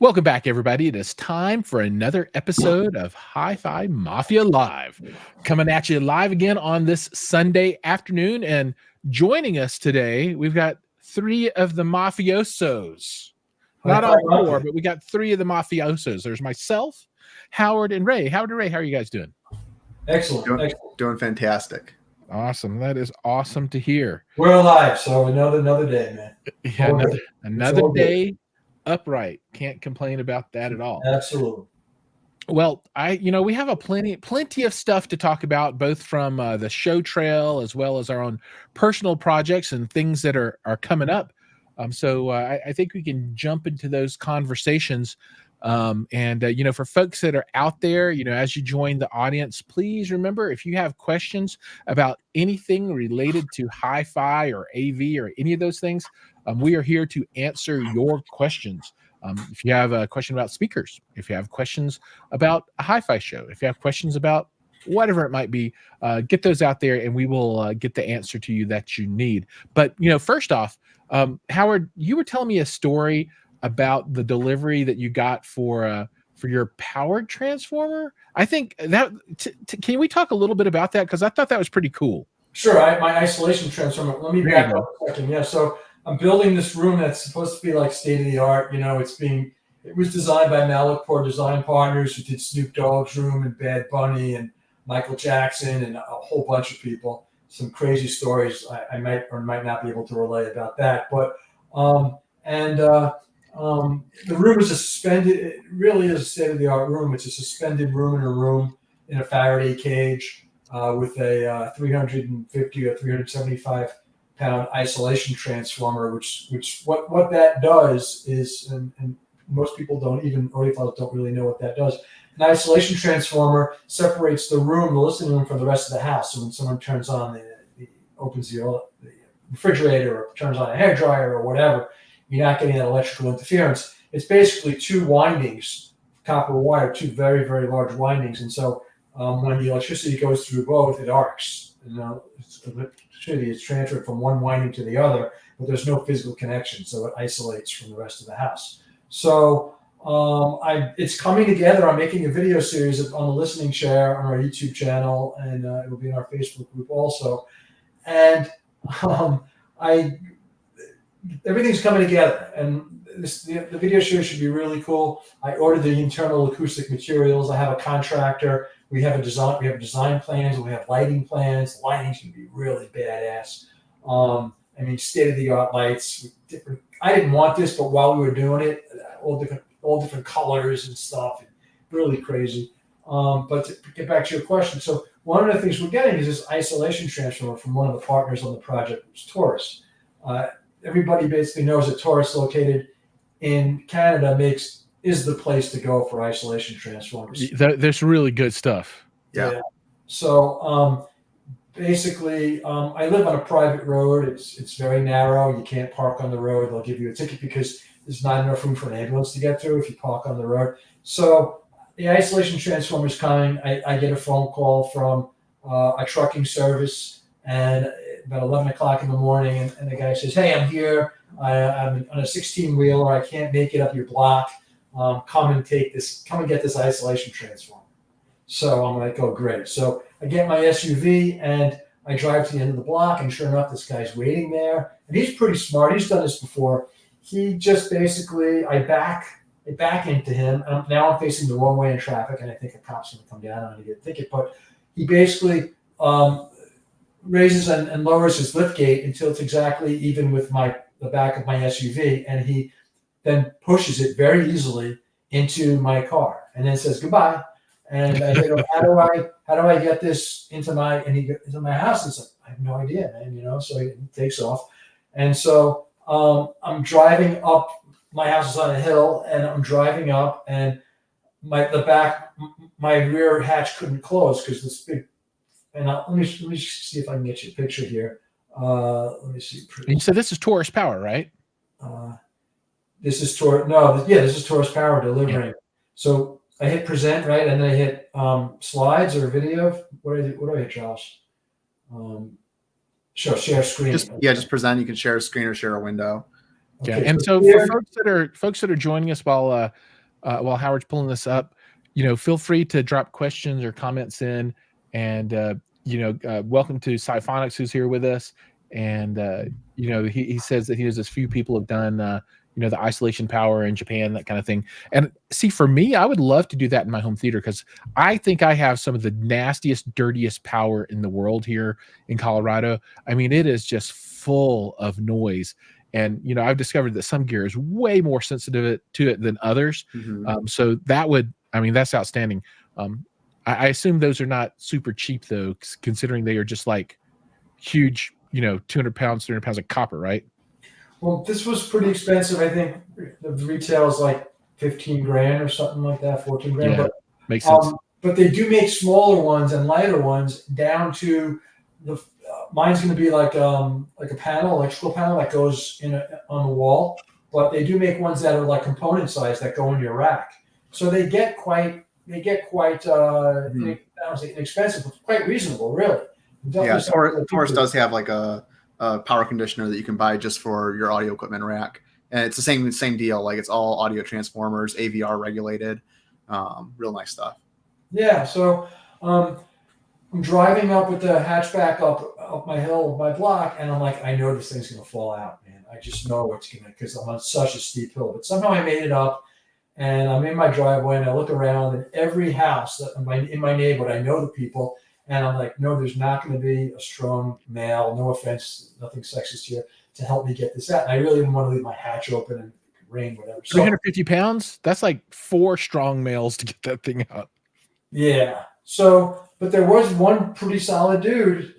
Welcome back, everybody. It is time for another episode of HiFi Mafia Live. Coming at you live again on this Sunday afternoon. And joining us today, we've got three of the mafiosos. Not all four, but we got three of the mafiosos. There's myself, Howard, and Ray. Howard and Ray, how are you guys doing? Excellent. Doing fantastic. Awesome. That is awesome to hear. We're alive, so another day, man. Yeah, another day. Upright. Can't complain about that at all. Absolutely. Well, we have a plenty of stuff to talk about, both from the show trail as well as our own personal projects and things that are coming up. So I think we can jump into those conversations. For folks that are out there, as you join the audience, please remember, if you have questions about anything related to hi-fi or AV or any of those things, we are here to answer your questions. If you have a question about speakers, if you have questions about a hi-fi show, if you have questions about whatever it might be, get those out there and we will get the answer to you that you need. But, first off, Howard, you were telling me a story about the delivery that you got for your powered transformer. I think that can we talk a little bit about that? Because I thought that was pretty cool. Sure. My isolation transformer. Let me back up a second. Yeah. So I'm building this room that's supposed to be like state of the art. It was designed by Malakpur Design Partners, who did Snoop Dogg's room and Bad Bunny and Michael Jackson and a whole bunch of people. Some crazy stories I might or might not be able to relay about that. But the room is suspended. It really is a state-of-the-art room. It's a suspended room in a room in a Faraday cage with a 350 or 375 pound isolation transformer. Which what that does is, and most people don't really know what that does. An isolation transformer separates the listening room, from the rest of the house. So when someone turns on opens the refrigerator or turns on a hairdryer or whatever, you're not getting that electrical interference. It's basically two windings, copper wire, two very, very large windings. And so when the electricity goes through both, it arcs. Electricity is transferred from one winding to the other, but there's no physical connection. So it isolates from the rest of the house. So it's coming together. I'm making a video series on the listening share on our YouTube channel, and it will be in our Facebook group also. And everything's coming together, and the video series should be really cool. I ordered the internal acoustic materials. I have a contractor. We have design plans, and we have lighting plans. The lighting's going to be really badass. State-of-the-art lights. I didn't want this, but while we were doing it, all different colors and stuff, and really crazy. But to get back to your question, so one of the things we're getting is this isolation transformer from one of the partners on the project, which is Taurus. Everybody basically knows that Taurus, located in Canada, is the place to go for isolation transformers. There's really good stuff. Yeah. So basically, I live on a private road. It's very narrow. You can't park on the road. They'll give you a ticket because there's not enough room for an ambulance to get through if you park on the road. So the isolation transformer is coming. I get a phone call from a trucking service, and about 11 o'clock in the morning, and the guy says, "Hey, I'm here. I'm on a 16-wheeler. I can't make it up your block. Come and get this isolation transformer." So I'm like, "Oh, great." So I get my SUV and I drive to the end of the block, and sure enough, this guy's waiting there. And he's pretty smart. He's done this before. He just basically, I back into him. Now I'm facing the wrong way in traffic, and I think a cop's going to come down. I'm going to get a ticket. But he basically raises and lowers his lift gate until it's exactly even with the back of my SUV, and he then pushes it very easily into my car, and then says goodbye. And I said, how do I get this into my house? And it's like, I have no idea, man. So he takes off, and so I'm driving up. My house is on a hill, and I'm driving up, and my rear hatch couldn't close because this big. And let me see if I can get you a picture here. Let me see. You said this is Taurus Power, right? This is Taurus. No, this is Taurus Power delivering. Yeah. So I hit present, right, and then I hit slides or video. What do I hit, Josh? Share screen. Just present. You can share a screen or share a window. Okay. Yeah, and so for folks that are joining us while while Howard's pulling this up, feel free to drop questions or comments in, and welcome to Siphonics, who's here with us, and he says that he knows as few people have done the isolation power in Japan, that kind of thing. And see, for me, I would love to do that in my home theater, because I think I have some of the nastiest, dirtiest power in the world here in Colorado. I mean, it is just full of noise. And I've discovered that some gear is way more sensitive to it than others. So that's outstanding. I assume those are not super cheap though, considering they are just like huge, 200 pounds, 300 pounds of copper, right? Well, this was pretty expensive. I think the retail is like 15 grand or something like that, 14 grand. Yeah, but makes sense. But they do make smaller ones and lighter ones down to mine's going to be like a electrical panel that goes on the wall. But they do make ones that are like component size that go in your rack. So they get quite I don't say inexpensive, but quite reasonable, really. Yeah, Taurus does have like a power conditioner that you can buy just for your audio equipment rack, and it's the same deal. Like, it's all audio transformers, AVR regulated, real nice stuff. Yeah, so I'm driving up with the hatchback up my hill, my block, and I'm like, I know this thing's gonna fall out, man. I just know it's gonna, because I'm on such a steep hill. But somehow I made it up, and I'm in my driveway, and I look around, and every house that in my neighborhood, I know the people. And I'm like, no, there's not going to be a strong male, no offense, nothing sexist here, to help me get this out. And I really didn't want to leave my hatch open and rain, whatever. So, 350 pounds? That's like 4 strong males to get that thing out. Yeah. So, but there was one pretty solid dude,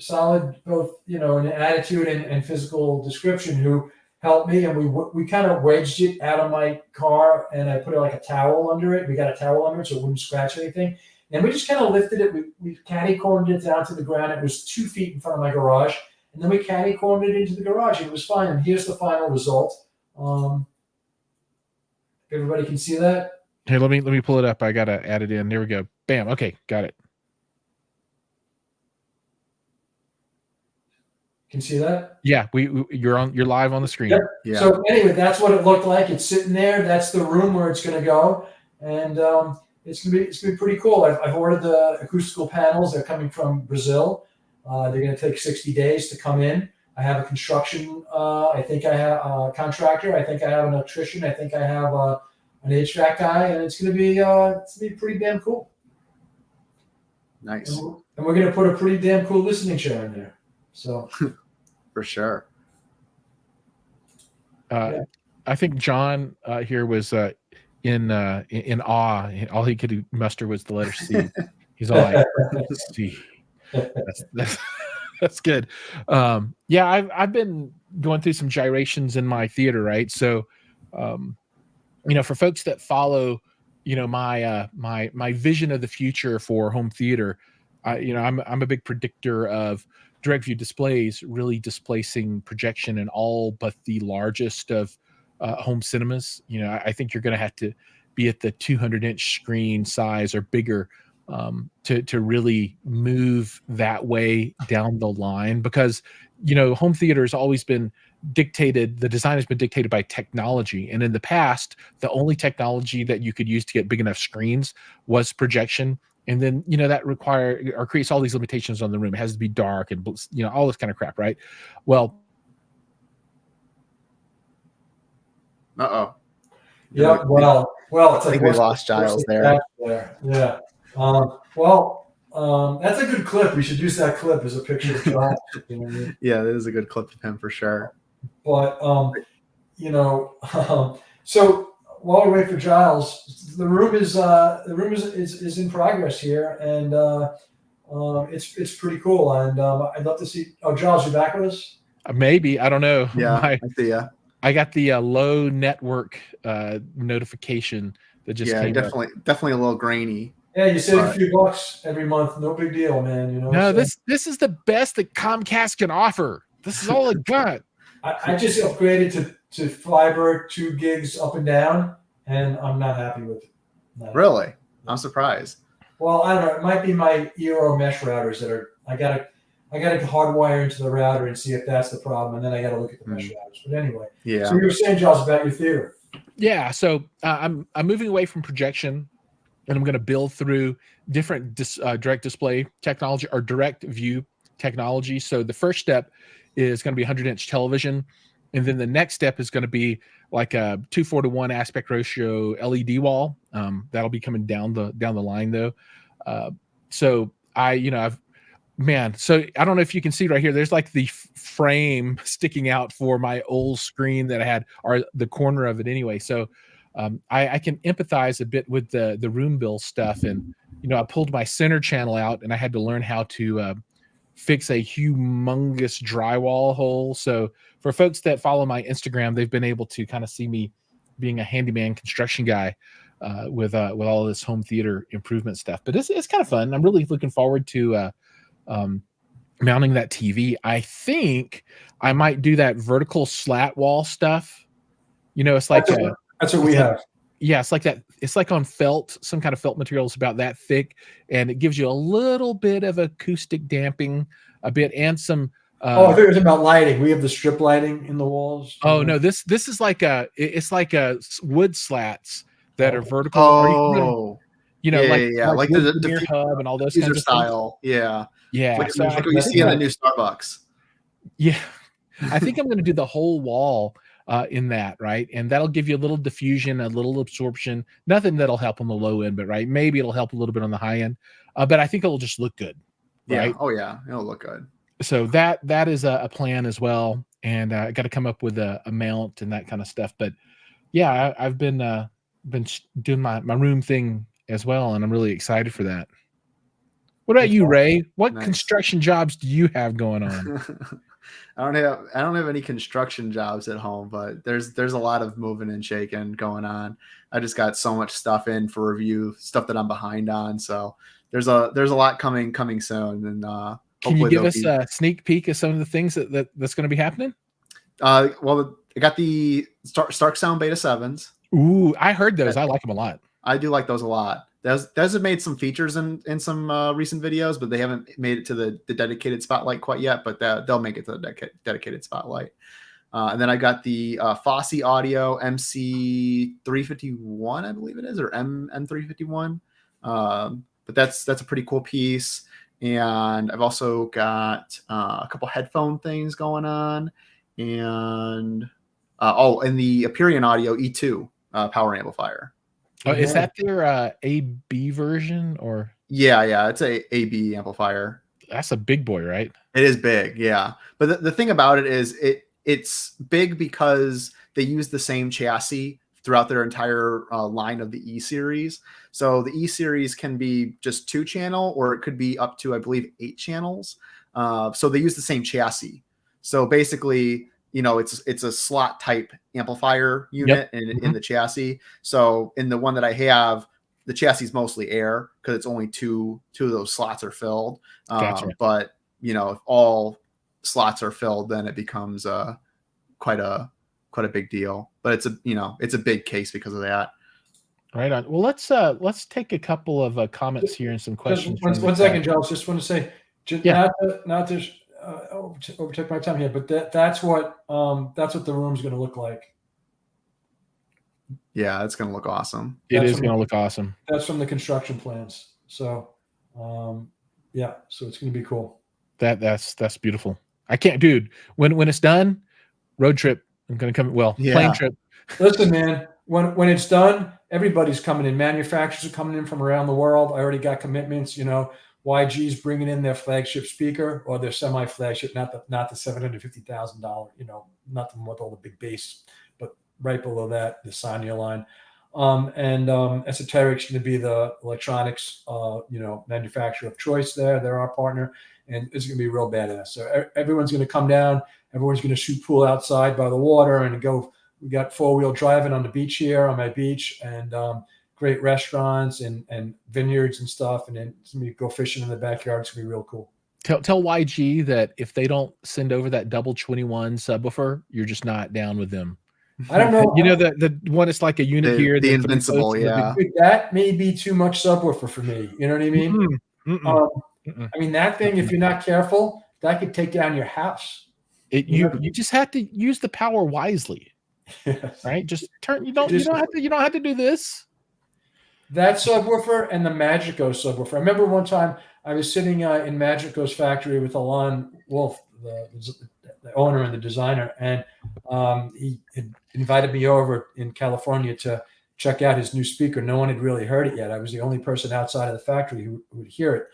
both, in attitude and physical description, who helped me. And we kind of wedged it out of my car, and I put like a towel under it. We got a towel under it so it wouldn't scratch anything. And we just kind of lifted it. We catty-cornered it down to the ground. It was 2 feet in front of my garage. And then we catty-cornered it into the garage. And it was fine. And here's the final result. Everybody can see that? Hey, let me pull it up. I got to add it in. There we go. Bam. Okay, got it. Can you see that? Yeah, you're live on the screen. Yep. Yeah. So anyway, that's what it looked like. It's sitting there. That's the room where it's going to go. And it's gonna be pretty cool. I've ordered the acoustical panels. They're coming from Brazil. They're going to take 60 days to come in. I have a construction. I think I have a contractor. I think I have an electrician. I think I have an HVAC guy, and it's going to be pretty damn cool. Nice. And we're going to put a pretty damn cool listening chair in there. So for sure. I think John here was in awe. All he could muster was the letter C. He's all like, C. That's good. I've been going through some gyrations in my theater, right? So, for folks that follow, my vision of the future for home theater, I'm a big predictor of direct view displays really displacing projection in all but the largest of home cinemas. I think you're going to have to be at the 200-inch screen size or bigger to really move that way down the line, because home theater has always been dictated. The design has been dictated by technology, and in the past, the only technology that you could use to get big enough screens was projection. And then that creates all these limitations on the room. It has to be dark and all this kind of crap, right? Well. Uh-oh. Yeah. Well. It's I think we lost Giles there. Yeah. That's a good clip. We should use that clip as a picture of Giles. Yeah, that is a good clip of him for sure. But so while we wait for Giles, the room is in progress here, and it's pretty cool. And I'd love to see. Oh, Giles, you back with us? Maybe, I don't know. Yeah, I see ya. I got the low network notification that just came definitely a little grainy. Yeah, you save a few bucks every month. No big deal, man. No, so. This is the best that Comcast can offer. This is all I got. I just upgraded to fiber 2 gigs up and down, and I'm not happy with it. Really? I'm surprised. Well, I don't know. It might be my Eero mesh routers that are. I gotta hardwire into the router and see if that's the problem, and then I gotta look at the mesh routers. But anyway, yeah. So you were saying, Giles, about your theater. Yeah, so I'm moving away from projection, and I'm going to build through different direct display technology or direct view technology. So the first step is going to be 100-inch television, and then the next step is going to be like a 2:4:1 aspect ratio LED wall. That'll be coming down the line though. So so I don't know if you can see right here. There's like the frame sticking out for my old screen that I had, or the corner of it anyway. So I can empathize a bit with the room bill stuff, and I pulled my center channel out, and I had to learn how to fix a humongous drywall hole. So for folks that follow my Instagram, they've been able to kind of see me being a handyman construction guy with all this home theater improvement stuff. But it's kind of fun. I'm really looking forward to mounting that TV. I think I might do that vertical slat wall stuff. It's like that's what we have. Yeah, it's like that. It's like on felt, some kind of felt material. It's about that thick, and it gives you a little bit of acoustic damping, a bit, and some. I thought it was about lighting. We have the strip lighting in the walls. Oh no, this is like it's like wood slats that are vertical. Oh, like the hub and all those kinds of style. Things. Yeah. Like what you see in the new Starbucks. Yeah, I think I'm going to do the whole wall in that, right? And that'll give you a little diffusion, a little absorption. Nothing that'll help on the low end, but maybe it'll help a little bit on the high end. But I think it'll just look good. Right? Yeah. Oh yeah, it'll look good. So that is a plan as well, and I got to come up with a mount and that kind of stuff. But yeah, I've been doing my room thing as well, and I'm really excited for that. What about you, Ray? What construction jobs do you have going on? I don't have any construction jobs at home, but there's a lot of moving and shaking going on. I just got so much stuff in for review, stuff that I'm behind on. So there's a lot coming soon, and can you give us a sneak peek of some of the things that's going to be happening? Well, I got the Stark Sound Beta 7s. Ooh, I heard those. I like them a lot. I do like those a lot. Those have made some features in some recent videos, but they haven't made it to the dedicated spotlight quite yet. But they'll make it to the dedicated spotlight. And then I got the Fosse Audio MC351, I believe it is, or M351. But that's a pretty cool piece. And I've also got a couple headphone things going on, and and the Aperion Audio E2 power amplifier. Oh, is that their AB version or? Yeah, it's a AB amplifier. That's a big boy, right? It is big, yeah. But the thing about it is it's big because they use the same chassis throughout their entire line of the E series. So the E series can be just 2-channel, or it could be up to, I believe, 8 channels. So they use the same chassis. So basically, it's a slot type amplifier unit in the chassis. So in the one that I have, the chassis is mostly air because it's only two of those slots are filled. Gotcha. But if all slots are filled, then it becomes quite a big deal. But it's a big case because of that. Right on. Well, let's take a couple of comments here and some questions. One second, Joe. I just want to say, not to overtake my time here, but that's what the room's going to look like. Yeah, it's going to look awesome. It is going to look awesome. That's from the construction plans. So, so it's going to be cool. That's beautiful. I can't, dude. When it's done, road trip. I'm going to come. Well, plane trip. Listen, man. When it's done, everybody's coming in. Manufacturers are coming in from around the world. I already got commitments. YG's bringing in their flagship speaker, or their semi-flagship, not the $750,000, not the one with all the big bass, but right below that, the Sonya line. And Esoteric's going to be the electronics, manufacturer of choice there. They're our partner, and it's going to be real badass. So everyone's going to come down. Everyone's going to shoot pool outside by the water and go. We got 4-wheel driving on the beach here, on my beach, and great restaurants and vineyards and stuff. And then we go fishing in the backyard. It's going to be real cool. Tell YG that if they don't send over that double 21 subwoofer, you're just not down with them. I don't know. The one is like a unit here. The Invincible, yeah. That may be too much subwoofer for me. You know what I mean? I mean, that thing, if you're not careful, that could take down your house. You just have to use the power wisely. Yes. right? Just turn. You don't have to do this. That subwoofer and the Magico subwoofer. I remember one time I was sitting in Magico's factory with Alon Wolf, the owner and the designer, and he had invited me over in California to check out his new speaker. No one had really heard it yet. I was the only person outside of the factory who would hear it.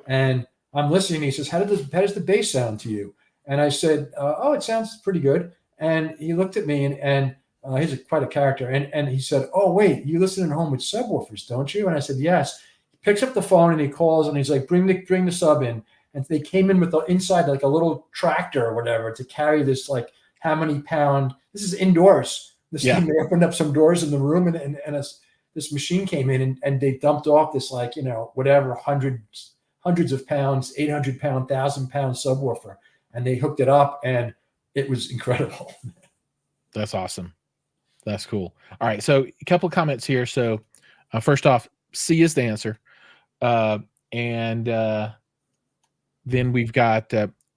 And I'm listening. He says, how does the bass sound to you? And I said, oh, it sounds pretty good. And he looked at me and he's quite a character. And he said, oh, wait, you listen at home with subwoofers, don't you? And I said, yes. He picks up the phone and he calls and he's like, bring the sub in. And they came in with the inside, like a little tractor or whatever to carry this, like, how many pound, this is indoors. This thing, they opened up some doors in the room and this machine came in and they dumped off this, like, whatever, hundreds of pounds, 800-pound, 1,000-pound subwoofer. And they hooked it up and it was incredible. That's awesome. That's cool. All right. So a couple of comments here. So first off, C is the answer. And then we've got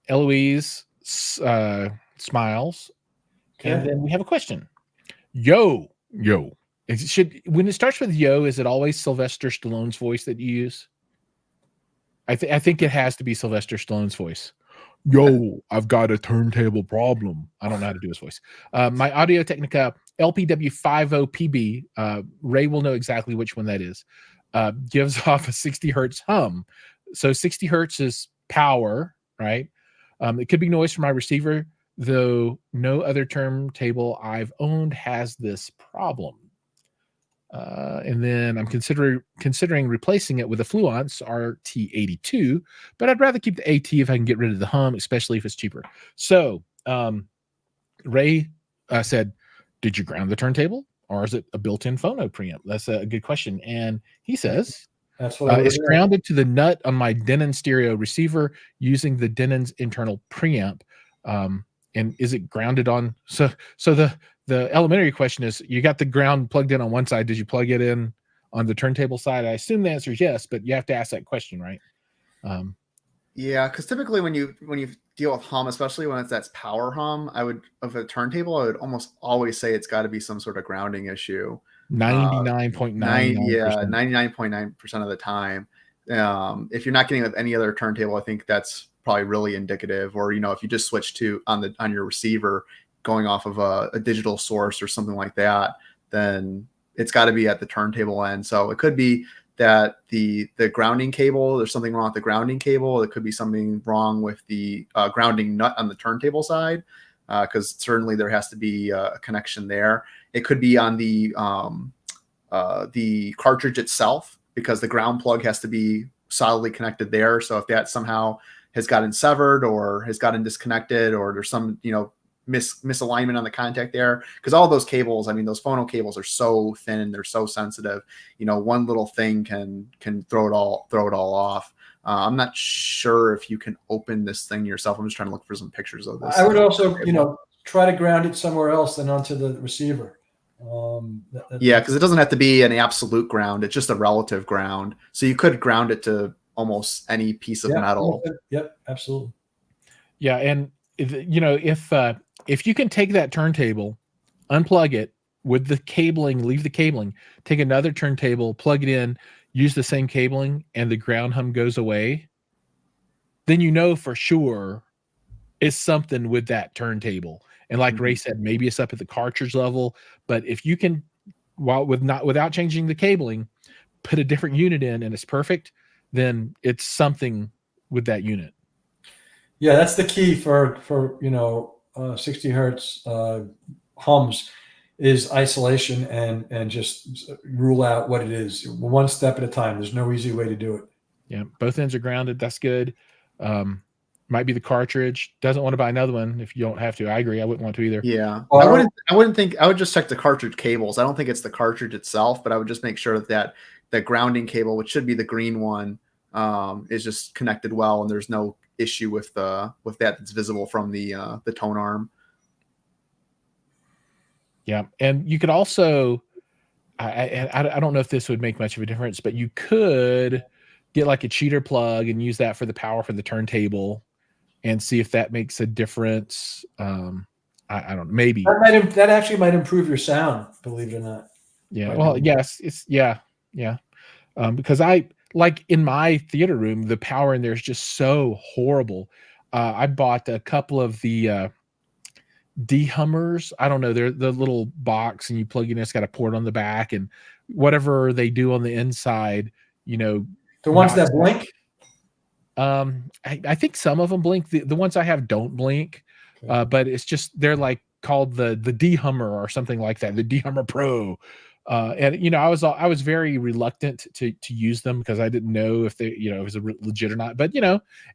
Eloise smiles. Okay. And then we have a question. Yo. When it starts with yo, is it always Sylvester Stallone's voice that you use? I think it has to be Sylvester Stallone's voice. Yo, I've got a turntable problem. I don't know how to do his voice. My Audio Technica LPW50PB, Ray will know exactly which one that is, gives off a 60 hertz hum. So 60 hertz is power, right? It could be noise from my receiver, though no other turntable I've owned has this problem. And then I'm considering replacing it with a Fluence RT82, but I'd rather keep the AT if I can get rid of the hum, especially if it's cheaper. So Ray said, did you ground the turntable or is it a built-in phono preamp? That's a good question. And he says, that's what it's grounded to the nut on my Denon stereo receiver using the Denon's internal preamp. And is it grounded on? So the elementary question is, you got the ground plugged in on one side. Did you plug it in on the turntable side? I assume the answer is yes, but you have to ask that question, right? Yeah, because typically when you deal with hum, especially when that's power hum, of a turntable, I would almost always say it's got to be some sort of grounding issue. 99.9%. 99.9% of the time. If you're not getting it with any other turntable, I think that's probably really indicative. Or if you just switch to on your receiver, going off of a digital source or something like that, then it's got to be at the turntable end. So it could be that the grounding cable, there's something wrong with the grounding cable. It could be something wrong with the grounding nut on the turntable side, because certainly there has to be a connection there. It could be on the cartridge itself, because the ground plug has to be solidly connected there. So if that somehow has gotten severed or has gotten disconnected, or there's some misalignment on the contact there, because all those cables, those phono cables are so thin and they're so sensitive, one little thing can throw it all off. I'm not sure if you can open this thing yourself. I'm just trying to look for some pictures of this. I would also try to ground it somewhere else than onto the receiver. Yeah, because it doesn't have to be an absolute ground. It's just a relative ground. So you could ground it to almost any piece of metal. Yep, absolutely. Yeah, and if you can take that turntable, unplug it with the cabling, leave the cabling, take another turntable, plug it in, use the same cabling, and the ground hum goes away, then for sure it's something with that turntable. And like Ray said, maybe it's up at the cartridge level. But if you can, without changing the cabling, put a different unit in and it's perfect, then it's something with that unit. Yeah, that's the key for 60 hertz hums is isolation and just rule out what it is, one step at a time. There's no easy way to do it. Yeah, both ends are grounded. That's good. Might be the cartridge. Doesn't want to buy another one if you don't have to. I agree. I wouldn't want to either. Yeah. Well, I wouldn't think. I would just check the cartridge cables. I don't think it's the cartridge itself, but I would just make sure that the grounding cable, which should be the green one, is just connected well, and there's no issue with that's visible from the tone arm. Yeah, and you could also, I don't know if this would make much of a difference, but you could get like a cheater plug and use that for the power for the turntable, and see if that makes a difference. I I don't know, maybe. That actually might improve your sound, believe it or not. Yeah. Well, yes, it's yeah. Because I like in my theater room, the power in there is just so horrible. I bought a couple of the dehummers. I don't know. They're the little box and you plug in, it's got a port on the back and whatever they do on the inside, the ones that blink. I think some of them blink. The ones I have don't blink, but it's just they're like called the dehummer or something like that, the dehummer Pro. And I was very reluctant to use them because I didn't know if they it was legit or not. But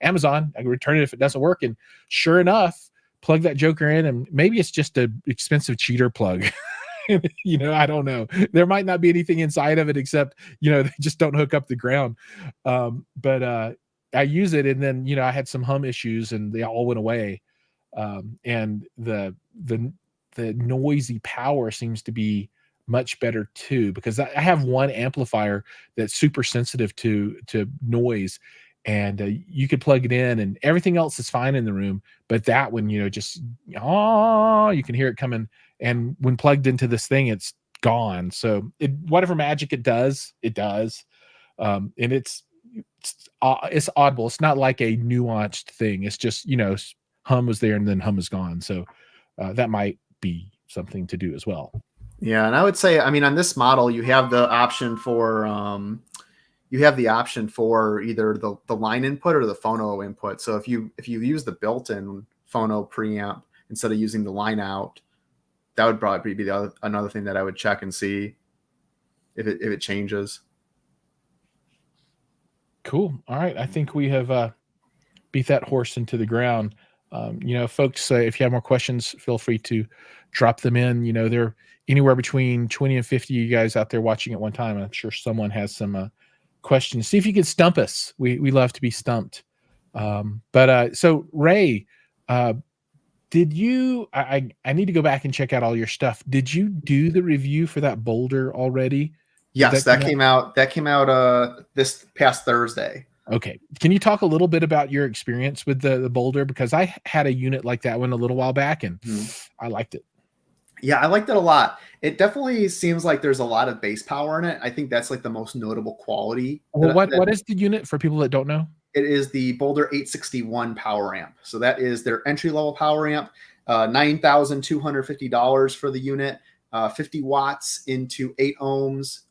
Amazon, I can return it if it doesn't work, and sure enough, plug that joker in, and maybe it's just a expensive cheater plug. I don't know. There might not be anything inside of it except they just don't hook up the ground. But I use it, and then I had some hum issues, and they all went away. And the noisy power seems to be much better too, because I have one amplifier that's super sensitive to noise, and you could plug it in, and everything else is fine in the room, but that one, just you can hear it coming, and when plugged into this thing, it's gone. So whatever magic it does, and it's audible. It's not like a nuanced thing. It's just hum was there and then hum is gone. So that might be something to do as well. Yeah, and I would say, I mean, on this model, you have the option for either the line input or the phono input. So if you use the built-in phono preamp instead of using the line out, that would probably be another thing that I would check and see if it changes. Cool. All right, I think we have beat that horse into the ground. Folks, if you have more questions, feel free to drop them in. They're anywhere between 20 and 50 of you guys out there watching at one time. I'm sure someone has some questions. See if you can stump us. We love to be stumped. So Ray, did you? I need to go back and check out all your stuff. Did you do the review for that boulder already? Yes, that came out. That came out this past Thursday. Okay. Can you talk a little bit about your experience with the boulder? Because I had a unit like that one a little while back, and I liked it. Yeah, I liked it a lot. It definitely seems like there's a lot of bass power in it. I think that's like the most notable quality. Well, what is the unit for people that don't know? It is the Boulder 861 power amp. So that is their entry-level power amp, $9,250 for the unit, 50 watts into 8 ohms,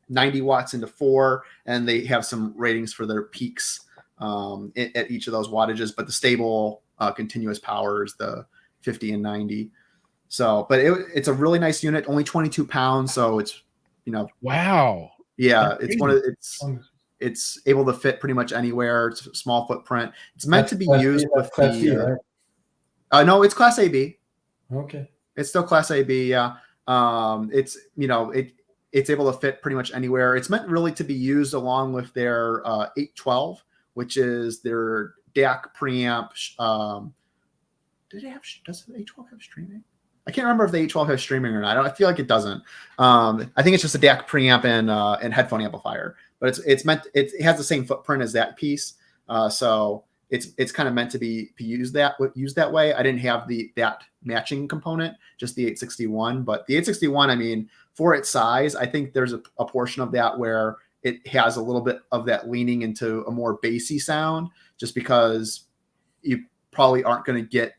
90 watts into 4, and they have some ratings for their peaks at each of those wattages, but the stable continuous power is the 50 and 90. So, but it's a really nice unit, only 22 pounds. So it's, wow. Yeah, it's able to fit pretty much anywhere. It's a small footprint. It's meant to be used with the, no, it's Class AB. Okay. It's still Class AB. Yeah. It's able to fit pretty much anywhere. It's meant really to be used along with their 812, which is their DAC preamp. Does the 812 have streaming? I can't remember if the 812 has streaming or not. I feel like it doesn't. I think it's just a DAC preamp and headphone amplifier, but it has the same footprint as that piece. So it's kind of meant to be used that way. I didn't have that matching component, just the 861, but the 861, I mean, for its size, I think there's a portion of that where it has a little bit of that leaning into a more bassy sound, just because you probably aren't going to get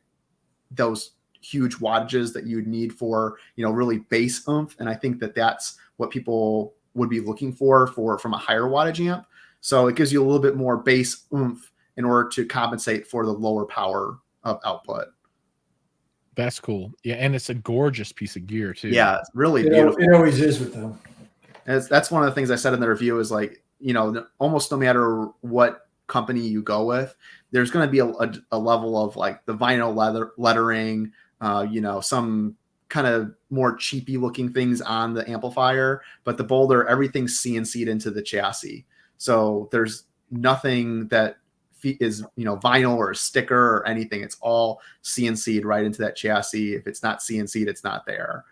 those huge wattages that you'd need for, really bass oomph. And I think that's what people would be looking for from a higher wattage amp. So it gives you a little bit more bass oomph in order to compensate for the lower power of output. That's cool. Yeah, and it's a gorgeous piece of gear too. Yeah, it's really beautiful. It always is with them. That's one of the things I said in the review is like, almost no matter what company you go with, there's going to be a level of like the vinyl lettering, some kind of more cheapy looking things on the amplifier, but the Boulder, everything's CNC'd into the chassis. So there's nothing that is vinyl or a sticker or anything. It's all CNC'd right into that chassis. If it's not CNC'd, it's not there.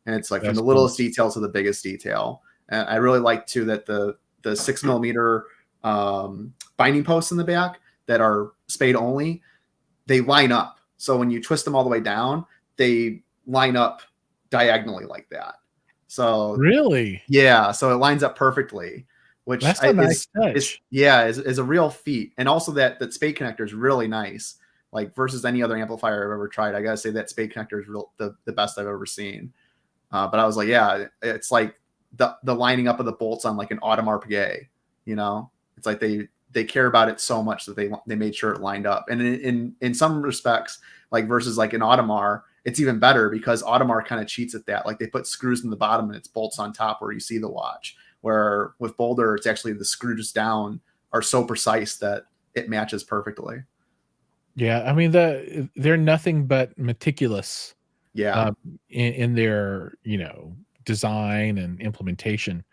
And it's like from the littlest detail to the biggest detail. And I really like too that the 6mm binding posts in the back that are spade only, they line up. So when you twist them all the way down, they line up diagonally like that. So Really? yeah, so it lines up perfectly, which That's a nice touch. is a real feat. And also that spade connector is really nice, like versus any other amplifier I've ever tried. I gotta say that spade connector is the best I've ever seen. But I was like, yeah, it's like the lining up of the bolts on like an Audemars Piguet. You know, it's like they care about it so much that they made sure it lined up. And in some respects, like versus like an Audemars, it's even better because Audemars kind of cheats at that. Like they put screws in the bottom and it's bolts on top where you see the watch. Where with Boulder, it's actually the screws down are so precise that it matches perfectly. Yeah, I mean they're nothing but meticulous. Yeah, In their design and implementation.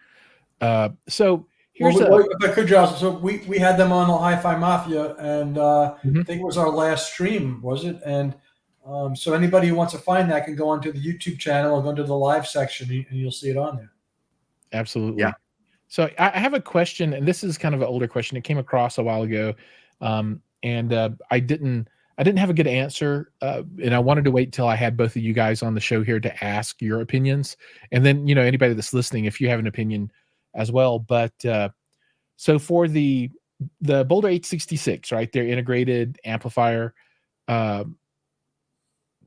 So here's if I could, Josh, so we had them on the HiFi Mafia, and I Mhm. think it was our last stream, was it? And so anybody who wants to find that can go onto the YouTube channel or go into the live section, and you'll see it on there. Absolutely. Yeah. So I have a question, and this is kind of an older question. It came across a while ago, and I didn't have a good answer, and I wanted to wait till I had both of you guys on the show here to ask your opinions, and then anybody that's listening, if you have an opinion as well. But so for the Boulder 866, right, their integrated amplifier, uh,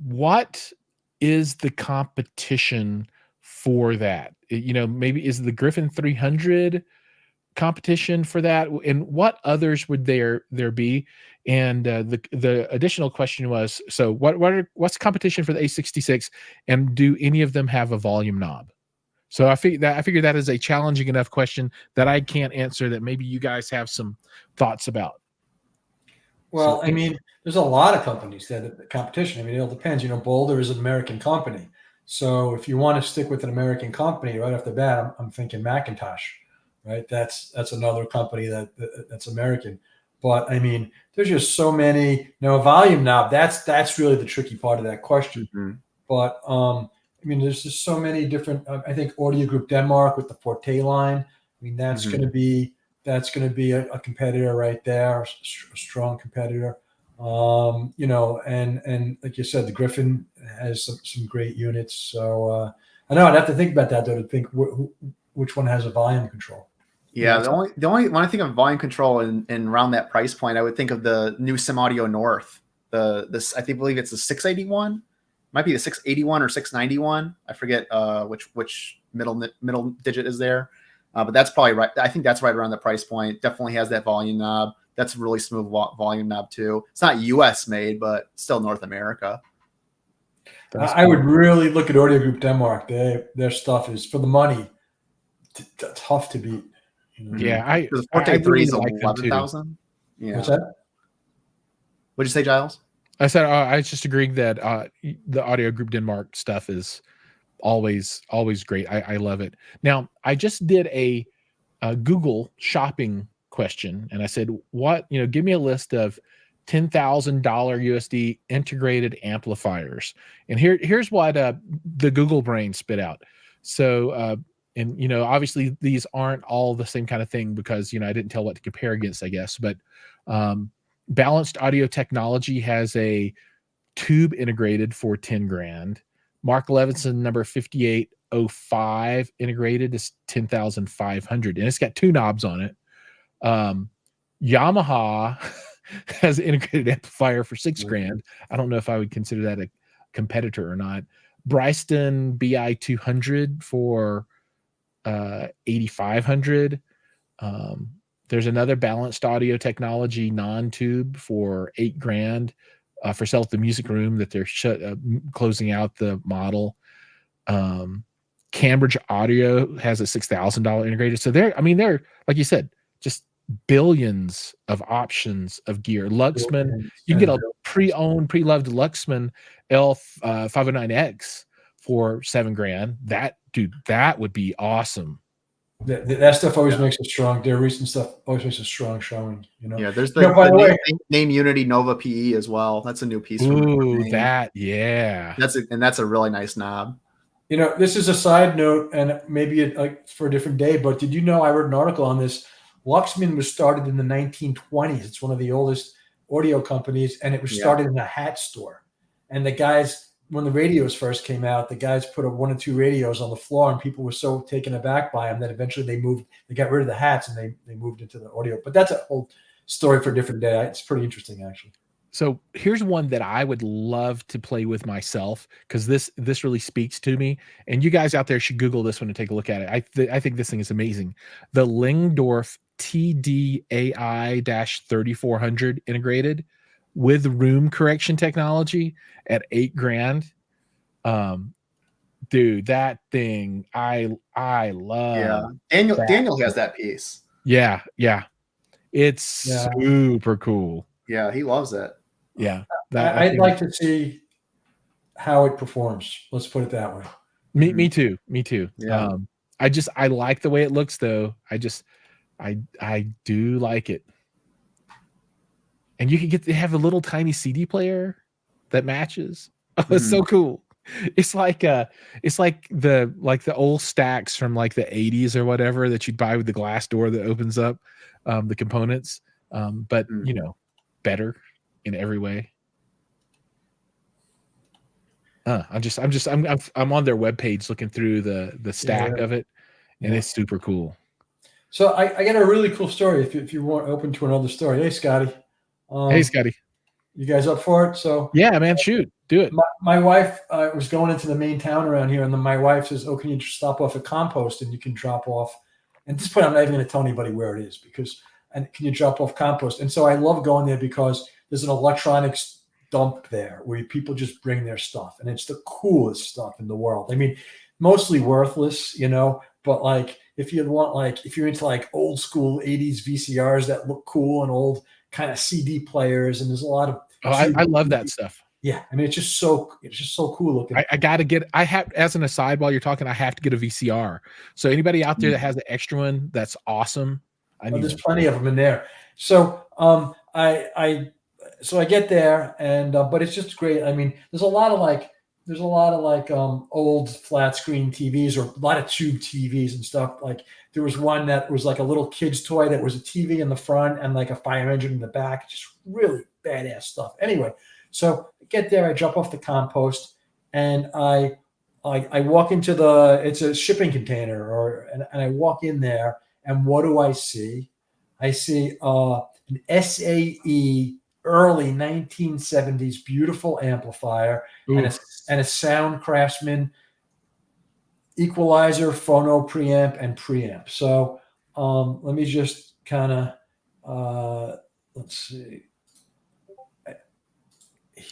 what is the competition for that? Maybe is the Griffin 300 competition for that, and what others would there be? And the additional question was, so what's competition for the A66, and do any of them have a volume knob? So I figure that is a challenging enough question that I can't answer, that maybe you guys have some thoughts about. Well, I mean, there's a lot of companies that the competition. I mean, it all depends. Boulder is an American company, so if you want to stick with an American company right off the bat, I'm thinking Macintosh, right? That's another company that's American. But I mean, there's just so many. Volume knob. That's really the tricky part of that question. Mm-hmm. But I mean, there's just so many different. I think Audio Group Denmark with the Forte line. I mean, that's Mm-hmm. going to be a competitor right there, a strong competitor. And like you said, the Griffin has some great units. So I know I'd have to think about that though, to think which one has a volume control. Yeah, the only when I think of volume control and around that price point, I would think of the new Sim Audio North. I believe it's the 681, might be the 681 or 691. I forget which middle digit is there, but that's probably right. I think that's right around the price point. Definitely has that volume knob. That's a really smooth volume knob too. It's not U.S. made, but still North America. I would really look at Audio Group Denmark. Their stuff is for the money. Tough to beat. Yeah, the Forte 3 really is like them too. 11,000. Yeah. What's that? What'd you say, Giles? I said I was just agreeing that the Audio Group Denmark stuff is always great. I love it. Now, I just did a Google shopping question, and I said, give me a list of $10,000 USD integrated amplifiers. And here's what the Google brain spit out. So and obviously these aren't all the same kind of thing, because I didn't tell what to compare against, I guess. But Balanced Audio Technology has a tube integrated for 10 grand. Mark Levinson number 5805 integrated is 10,500, and it's got two knobs on it. Yamaha has an integrated amplifier for 6 grand. I don't know if I would consider that a competitor or not. Bryston BI 200 for 8,500. There's another Balanced Audio Technology non-tube for 8 grand for sale at the music room that they're closing out the model. Cambridge Audio has a $6,000 integrated. So they're like you said, just billions of options of gear. Luxman, you can get a pre-owned, pre-loved Luxman L509X for 7 grand. That would be awesome. That stuff always makes it strong. Their recent stuff always makes a strong showing. Yeah, there's the name Unity Nova PE as well. That's a new piece. Ooh, yeah. That's a really nice knob. This is a side note, and maybe for a different day. But did you know, I wrote an article on this? Luxman was started in the 1920s. It's one of the oldest audio companies, and it was started in a hat store. And the guys when the radios first came out, the guys put one or two radios on the floor, and people were so taken aback by them that eventually they got rid of the hats and they moved into the audio. But that's a whole story for a different day. It's pretty interesting, actually. So here's one that I would love to play with myself, because this really speaks to me. And you guys out there should Google this one and take a look at it. I think this thing is amazing. The Lingdorf TDAI-3400 integrated with room correction technology at $8,000. Dude, that thing I love. Yeah, that. Daniel has that piece. Yeah. It's super cool. Yeah, he loves it. Yeah. I'd like to see how it performs. Let's put it that way. Me too. Yeah. I like the way it looks, though. I do like it. And you can have a little tiny CD player that matches. Oh, it's so cool. It's like the old stacks from like the 80s or whatever that you'd buy with the glass door that opens up the components. But better in every way. I'm on their webpage looking through the stack of it, and it's super cool. So I got a really cool story. If you want open to another story, hey Scotty. Hey Scotty, you guys up for it? So yeah, man, shoot, do it. My wife was going into the main town around here, and then my wife says, "Oh, can you just stop off at Compost and you can drop off?" And at this point, I'm not even going to tell anybody where it is and can you drop off Compost? And so I love going there because there's an electronics dump there where people just bring their stuff, and it's the coolest stuff in the world. I mean, mostly worthless, but like if you're into like old school 80s VCRs that look cool and old kind of CD players, and there's a lot of I love that stuff. Yeah, I mean it's just so cool looking. I have, as an aside while you're talking, I have to get a VCR. So anybody out there that has the extra one, that's awesome. There's plenty of them in there. So I get there, and but it's just great. I mean, there's a lot of old flat screen TVs, or a lot of tube TVs and stuff. Like there was one that was like a little kid's toy that was a TV in the front and like a fire engine in the back. Just really badass stuff. Anyway, so I get there, I jump off the Compost, and I walk into it's a shipping container, and I walk in there, and what do I see? I see an SAE early 1970s beautiful amplifier and a Sound Craftsman equalizer, phono preamp, and preamp. So let me just kind of let's see.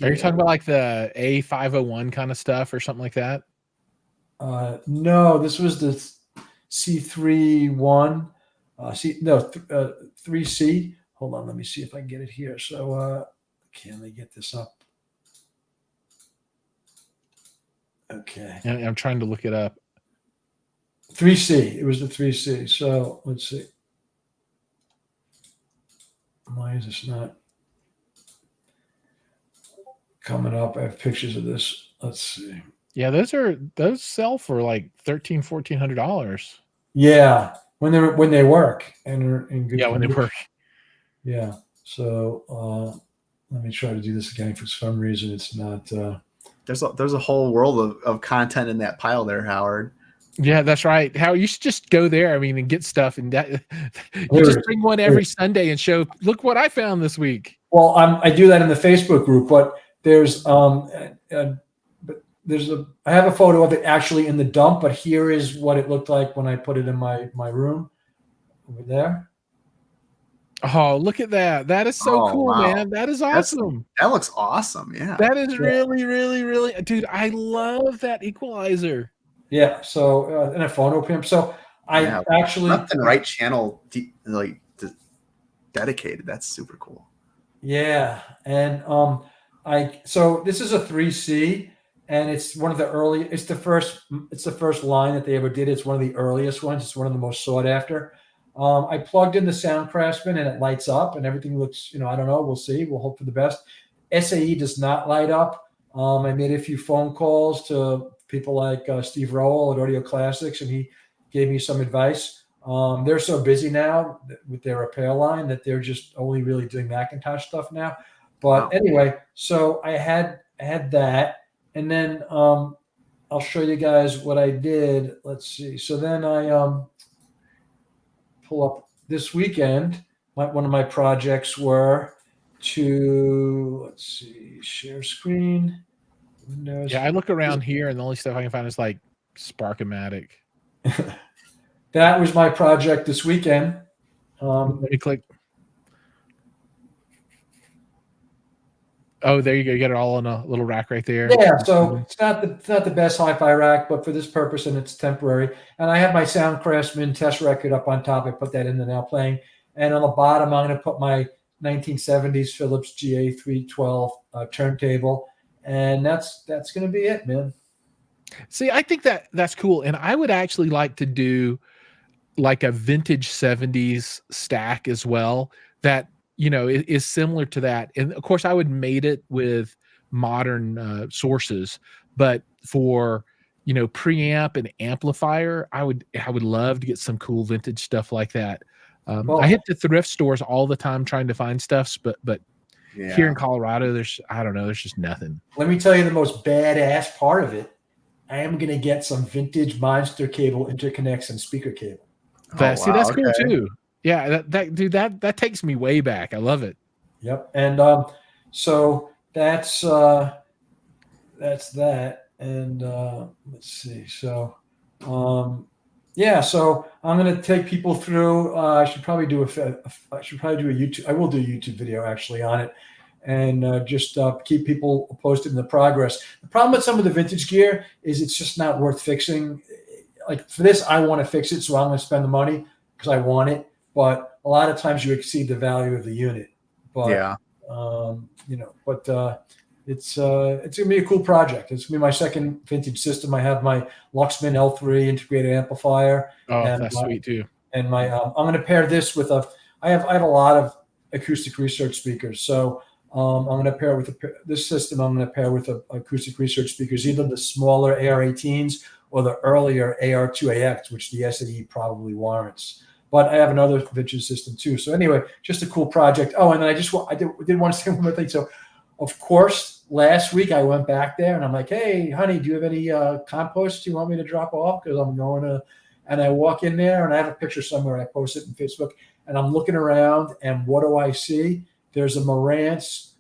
Are you talking about like the A501 kind of stuff or something like that? No, this was the C31. 3C. Hold on, let me see if I can get it here. So can I get this up? Okay. I'm trying to look it up. 3C. It was the 3C. So let's see. Why is this not coming up? I have pictures of this. Let's see. Yeah, those sell for like $1,400. Yeah, when they work and are in good. Yeah, when they work. Yeah. So let me try to do this again. For some reason, it's not. There's a whole world of content in that pile there, Howard. Yeah, that's right. Howard, you should just go there. I mean, and get stuff, and that you just bring one every Sunday and show. Look what I found this week. Well, I do that in the Facebook group, but I have a photo of it actually in the dump, but here is what it looked like when I put it in my room over there. Oh, look at that. That is so cool, wow. Man. That is awesome. That looks awesome. Yeah. That is really, really, really, dude, I love that equalizer. Yeah. So, and a phono preamp. So I actually left and right channel dedicated. That's super cool. Yeah. And so this is a 3C, and it's one of the early, it's the first line that they ever did. It's one of the earliest ones. It's one of the most sought after. I plugged in the Sound Craftsman, and it lights up, and everything looks, I don't know. We'll see. We'll hope for the best. SAE does not light up. I made a few phone calls to people like Steve Rowell at Audio Classics, and he gave me some advice. They're so busy now with their repair line that they're just only really doing Macintosh stuff now. But anyway, so I had that, and then I'll show you guys what I did. Let's see. So then I pull up this weekend. One of my projects were to, let's see, share screen, Windows. Yeah, I look around here, and the only stuff I can find is like Sparkomatic. That was my project this weekend. Let me click. Oh, there you go. You got it all in a little rack right there. Yeah, so it's not the best hi-fi rack, but for this purpose, and it's temporary. And I have my Sound Craftsman test record up on top. I put that in the now playing. And on the bottom, I'm going to put my 1970s Philips GA312 turntable, and that's going to be it, man. See, I think that's cool, and I would actually like to do like a vintage 70s stack as well. That is similar to that, and of course, I would mate it with modern sources, but for preamp and amplifier, I would love to get some cool vintage stuff like that. I hit the thrift stores all the time trying to find stuff, but here in Colorado, there's just nothing. Let me tell you the most badass part of it. I am going to get some vintage monster cable interconnects and speaker cable. That's cool too. Yeah, that takes me way back. I love it. Yep. And so that's that. And let's see. So so I'm going to take people through. I should probably do a YouTube. I will do a YouTube video actually on it, and just keep people posted in the progress. The problem with some of the vintage gear is it's just not worth fixing. Like for this, I want to fix it, so I'm going to spend the money because I want it. But a lot of times you exceed the value of the unit. But it's going to be a cool project. It's going to be my second vintage system. I have my Luxman L3 integrated amplifier. Oh, that's sweet too. And my I'm going to pair this with I have a lot of acoustic research speakers. So I'm going to pair with this system. I'm going to pair with acoustic research speakers, either the smaller AR-18s or the earlier AR2AX, which the SAE probably warrants. But I have another vintage system too. So anyway, just a cool project. Oh, and then I did want to say one more thing. So, of course, last week I went back there and I'm like, hey, honey, do you have any compost you want me to drop off? Because I'm going to, and I walk in there and I have a picture somewhere. I post it on Facebook and I'm looking around and what do I see? There's a Marantz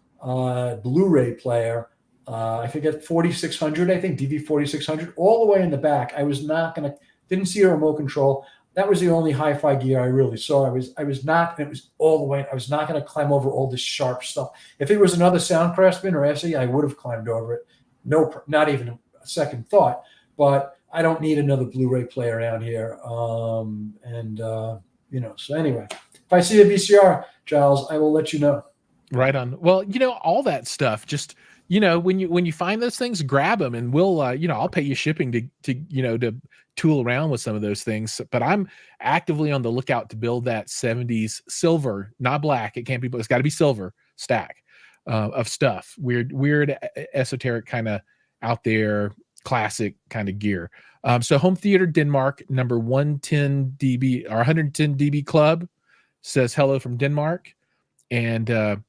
Blu-ray player. I think at 4600, I think DV 4600, all the way in the back. I was didn't see a remote control. That was the only hi-fi gear I really saw. I was not going to climb over all this sharp stuff. If it was another Sound Craftsman or SE, I would have climbed over it. No, not even a second thought. But I don't need another Blu-ray player around here. So anyway, if I see a VCR, Giles, I will let you know. Right on. Well, all that stuff, just, when you find those things, grab them and we'll, I'll pay you shipping to tool around with some of those things. But I'm actively on the lookout to build that 70s silver, not black. It can't be, but it's got to be silver stack of stuff. Weird, esoteric kind of out there, classic kind of gear. So Home Theater Denmark, number 110 dB or 110 dB club says hello from Denmark. And,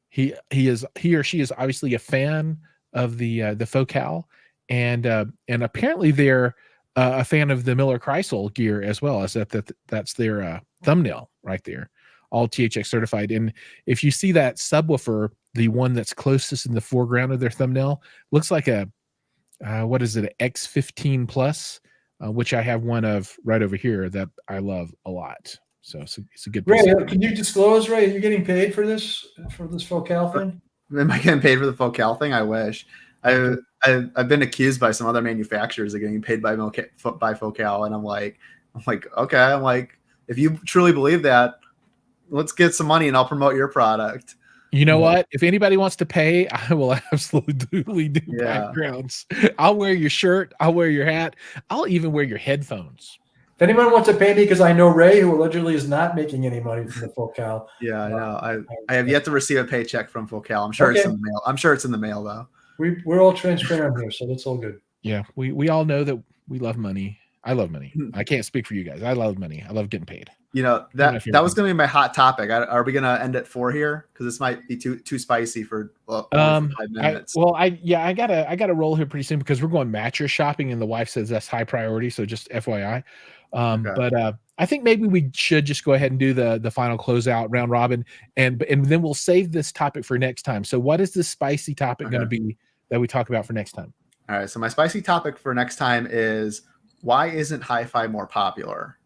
he or she is obviously a fan of the Focal, and apparently they're a fan of the Miller Kreisel gear as well. As that's their thumbnail right there, all THX certified. And if you see that subwoofer, the one that's closest in the foreground of their thumbnail, looks like a what is it, an X15 Plus, which I have one of right over here that I love a lot. So it's a good piece. Ray, can you disclose, Ray, are you getting paid for this Focal thing? Am I getting paid for the Focal thing? I wish. I've been accused by some other manufacturers of getting paid by Focal, and I'm like, okay. I'm like, if you truly believe that, let's get some money and I'll promote your product. You know what? If anybody wants to pay, I will absolutely do backgrounds. I'll wear your shirt. I'll wear your hat. I'll even wear your headphones. If anyone wants to pay me, because I know Ray, who allegedly is not making any money from the Focal. Yeah, I know. I have yet to receive a paycheck from Focal. I'm sure it's in the mail. I'm sure it's in the mail though. We're all transparent here, so that's all good. Yeah, we all know that we love money. I love money. I can't speak for you guys. I love money. I love getting paid. You know, that was going to be my hot topic. Are we going to end at 4 here? Because this might be too spicy for, only for 5 minutes. I gotta roll here pretty soon because we're going mattress shopping, and the wife says that's high priority. So just FYI. Okay. But I think maybe we should just go ahead and do the final closeout round robin, and then we'll save this topic for next time. So what is this spicy topic going to be that we talk about for next time? All right. So my spicy topic for next time is, why isn't HiFi more popular?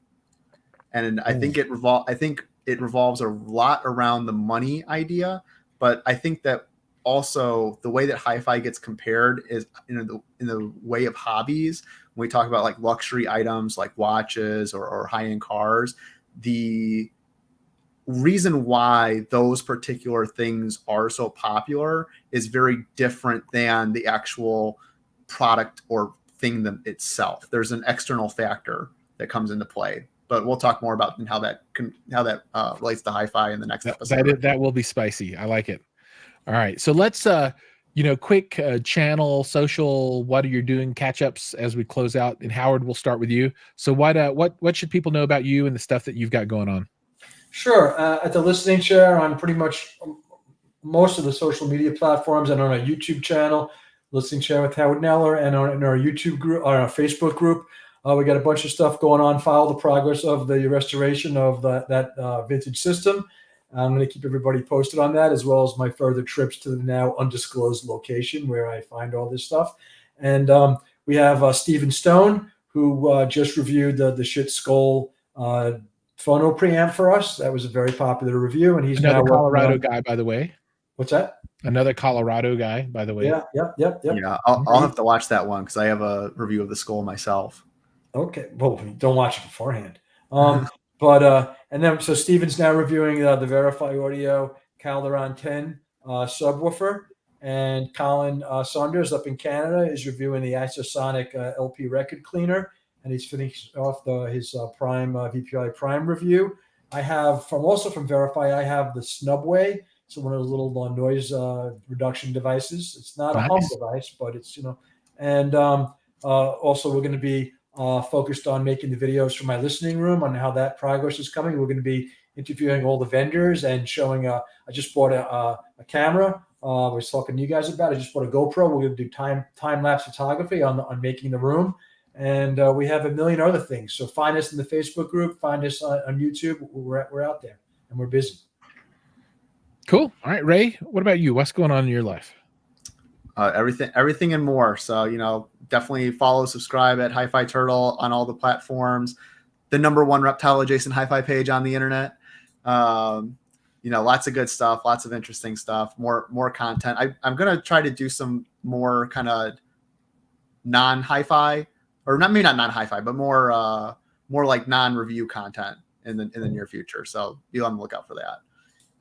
And I think it revolves a lot around the money idea, but I think that also the way that HiFi gets compared is in the way of hobbies. When we talk about like luxury items like watches or high-end cars, the reason why those particular things are so popular is very different than the actual product or thing itself. There's an external factor that comes into play. But we'll talk more about how that relates to HiFi in the next episode. That will be spicy. I like it. All right. So let's, quick channel, social, what are you doing, catch-ups as we close out. And Howard, we'll start with you. So what should people know about you and the stuff that you've got going on? Sure. At the Listening Chair, on pretty much most of the social media platforms, and on our YouTube channel, Listening Chair with Howard Neller, and in our YouTube group, on our Facebook group. We got a bunch of stuff going on. Follow the progress of the restoration of that vintage system. I'm going to keep everybody posted on that, as well as my further trips to the now undisclosed location where I find all this stuff. And we have Stephen Stone, who just reviewed the Shit Skull phono preamp for us. That was a very popular review, and he's another now Colorado guy, by the way. What's that? Another Colorado guy, by the way. Yeah. Yeah, I'll have to watch that one because I have a review of the skull myself. Okay, well, don't watch it beforehand. And then so Steven's now reviewing the Verify Audio Calderon 10 subwoofer, and Colin Saunders up in Canada is reviewing the Isosonic LP record cleaner, and he's finished off his Prime VPI Prime review. I have from Verify, I have the Snubway, so one of those little noise reduction devices. It's not a hum device, but it's and also we're going to be focused on making the videos for my listening room on how that progress is coming. We're going to be interviewing all the vendors and showing. I just bought a camera. I was talking to you guys about. I just bought a GoPro. We're going to do time lapse photography on making the room, and we have a million other things. So find us in the Facebook group. Find us on YouTube. We're out there and we're busy. Cool. All right, Ray. What about you? What's going on in your life? Everything and more. So, definitely follow, subscribe at HiFi Turtle on all the platforms. The #1 reptile adjacent HiFi page on the internet. Lots of good stuff, lots of interesting stuff, more content. I'm going to try to do some more kind of non-HiFi, or maybe not non-HiFi, but more like non-review content in the near future. So be on the lookout for that.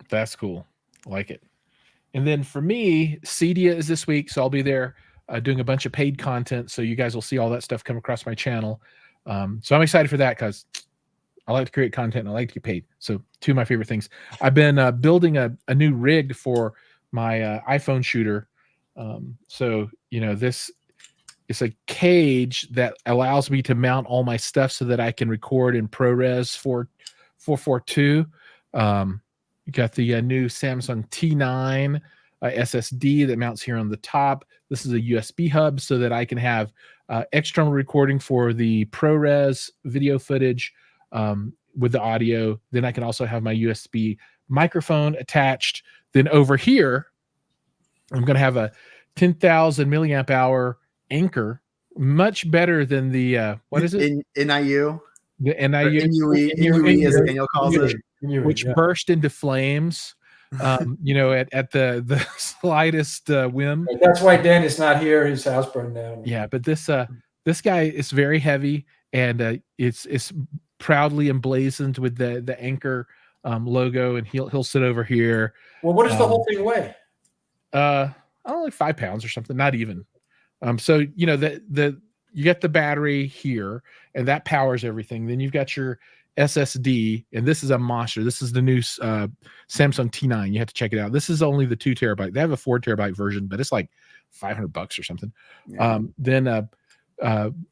That's cool. I like it. And then for me, Cedia is this week, so I'll be there doing a bunch of paid content. So you guys will see all that stuff come across my channel. So I'm excited for that because I like to create content and I like to get paid. So two of my favorite things. I've been building a new rig for my iPhone shooter. This is a cage that allows me to mount all my stuff so that I can record in ProRes 442. You got the new Samsung T9 SSD that mounts here on the top. This is a USB hub so that I can have external recording for the ProRes video footage with the audio. Then I can also have my USB microphone attached. Then over here, I'm going to have a 10,000 milliamp hour Anchor, much better than the, what is it? NIU? The NIU. NUE, as Daniel calls it. Which burst into flames, at the slightest whim. That's why Dan is not here. His house burned down. Yeah, but this guy is very heavy, and it's proudly emblazoned with the Anchor logo, and he'll sit over here. Well, what does the whole thing weigh? I don't know, like 5 pounds or something, not even. So you get the battery here, and that powers everything. Then you've got your SSD, and this is a monster. This is the new Samsung T9. You have to check it out. This is only the 2 terabyte. They have a 4 terabyte version, but it's like $500 or something. Yeah. Then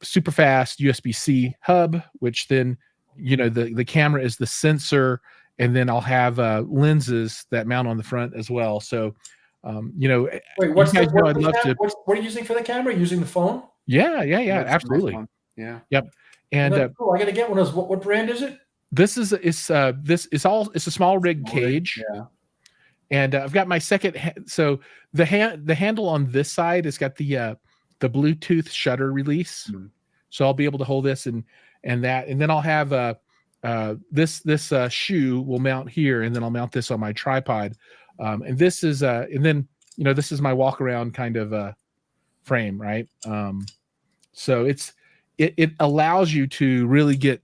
super fast USB-C hub, which then, the camera is the sensor, and then I'll have lenses that mount on the front as well. So, Wait, I'd love to. what are you using for the camera? Using the phone? Yeah, That's absolutely. Yeah. Yep. And cool. I got to get one of those. What brand is it? it's a small rig cage. Yeah. And I've got my second. So the handle on this side has got the Bluetooth shutter release. Mm-hmm. So I'll be able to hold this and that, and then I'll have this shoe will mount here, and then I'll mount this on my tripod. And this is and then this is my walk around kind of frame, right? So it allows you to really get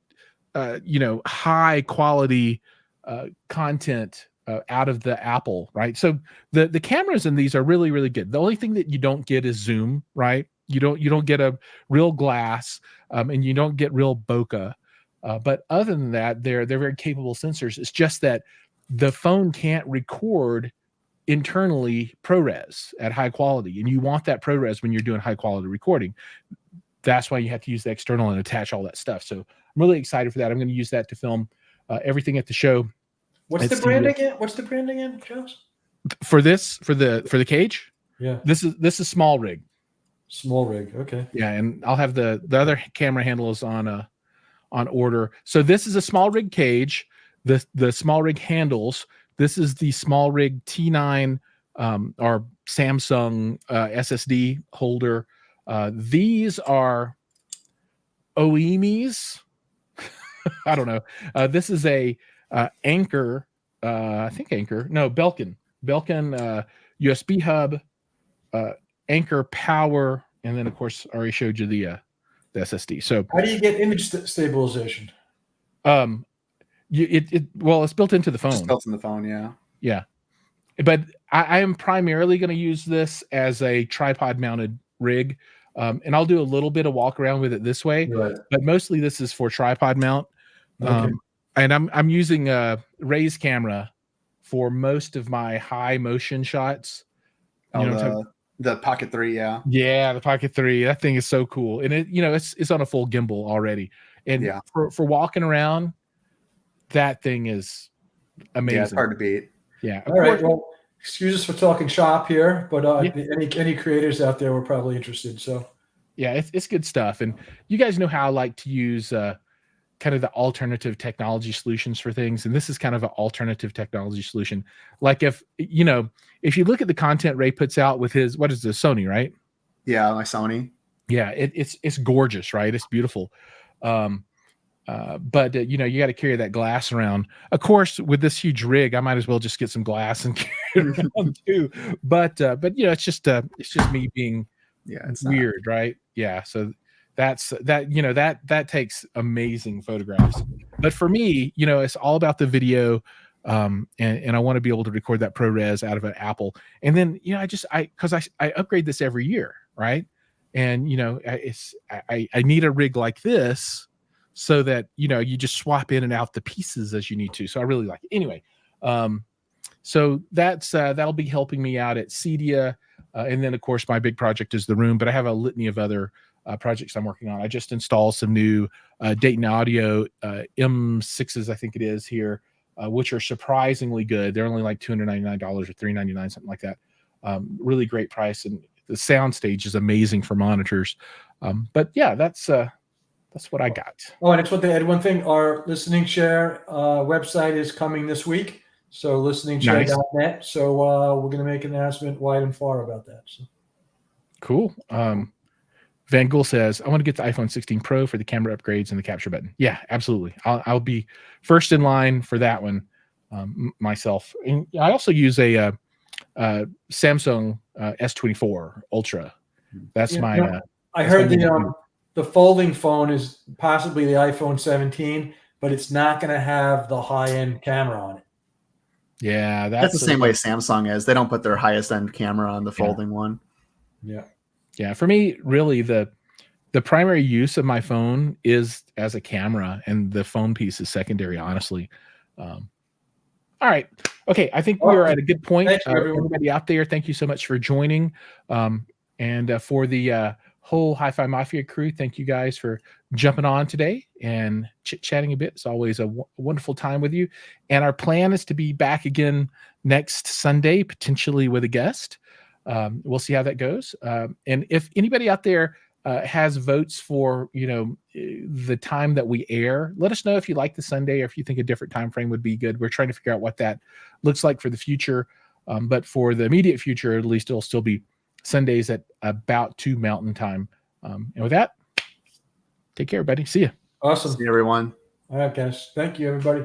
high quality content out of the Apple, right? So the cameras in these are really, really good. The only thing that you don't get is zoom, right? You don't get a real glass, and you don't get real bokeh. But other than that, they're very capable sensors. It's just that the phone can't record internally ProRes at high quality, and you want that ProRes when you're doing high quality recording. That's why you have to use the external and attach all that stuff. So I'm really excited for that. I'm going to use that to film everything at the show. What's the brand again, Charles? For the cage? Yeah. This is small rig. Small rig. Okay. Yeah, and I'll have the other camera handles on order. So this is a small rig cage. The small rig handles. This is the small rig T9 or Samsung SSD holder. These are OEMs. I don't know. This is a Anker, I think Anker. No, Belkin USB hub, Anker power, and then of course I already showed you the SSD. So how do you get image stabilization? It's built into the phone. Just built in the phone, yeah. Yeah, but I am primarily going to use this as a tripod mounted rig, and I'll do a little bit of walk around with it this way, right. But mostly this is for tripod mount. Okay. And I'm using a Ray's camera for most of my high motion shots. The Pocket 3, yeah. Yeah, the Pocket 3. That thing is so cool. And it's on a full gimbal already. And yeah. for walking around, that thing is amazing. Yeah, it's hard to beat. Yeah. All right. Well, excuse us for talking shop here, but any creators out there were probably interested. So yeah, it's good stuff. And you guys know how I like to use kind of the alternative technology solutions for things, and this is kind of an alternative technology solution. Like if you look at the content Ray puts out with his, what is this, Sony, right? Yeah, my Sony. Yeah, it's gorgeous, right? It's beautiful. But you got to carry that glass around. Of course, with this huge rig, I might as well just get some glass and carry it around too. But it's just me being it's weird, right? Yeah. So that takes amazing photographs. But for me, it's all about the video, and I want to be able to record that ProRes out of an Apple. And then because I upgrade this every year, right? And I need a rig like this so that you just swap in and out the pieces as you need to. So I really like it. Anyway, so that'll be helping me out at Cedia, and then of course my big project is the room. But I have a litany of other projects I'm working on. I just installed some new Dayton Audio M6s, I think it is here, which are surprisingly good. They're only like $299 or $399, something like that. Really great price, and the sound stage is amazing for monitors. But yeah, that's what I got. Oh, and I just want to add one thing. Our listening share website is coming this week. So listeningshare.net. Nice. So we're going to make an announcement wide and far about that. So. Cool. Van Gool says, I want to get the iPhone 16 Pro for the camera upgrades and the capture button. Yeah, absolutely. I'll be first in line for that one myself. And I also use a Samsung S24 Ultra. That's my. I heard the folding phone is possibly the iPhone 17, but it's not going to have the high-end camera on it. Yeah, that's the same way Samsung is. They don't put their highest end camera on the folding one. Yeah. Yeah, for me, really, the primary use of my phone is as a camera, and the phone piece is secondary, honestly. All right. Okay, I think we're at a good point. Thank you, everybody out there, thank you so much for joining. And for the whole HiFi Mafia crew, thank you guys for jumping on today and chit-chatting a bit. It's always a wonderful time with you. And our plan is to be back again next Sunday, potentially with a guest. We'll see how that goes. And if anybody out there has votes for, the time that we air, let us know if you like the Sunday or if you think a different time frame would be good. We're trying to figure out what that looks like for the future. But for the immediate future, at least it'll still be Sundays at about 2 Mountain Time. And with that, take care, everybody. See you. Awesome. See you, everyone. All right, guys. Thank you, everybody.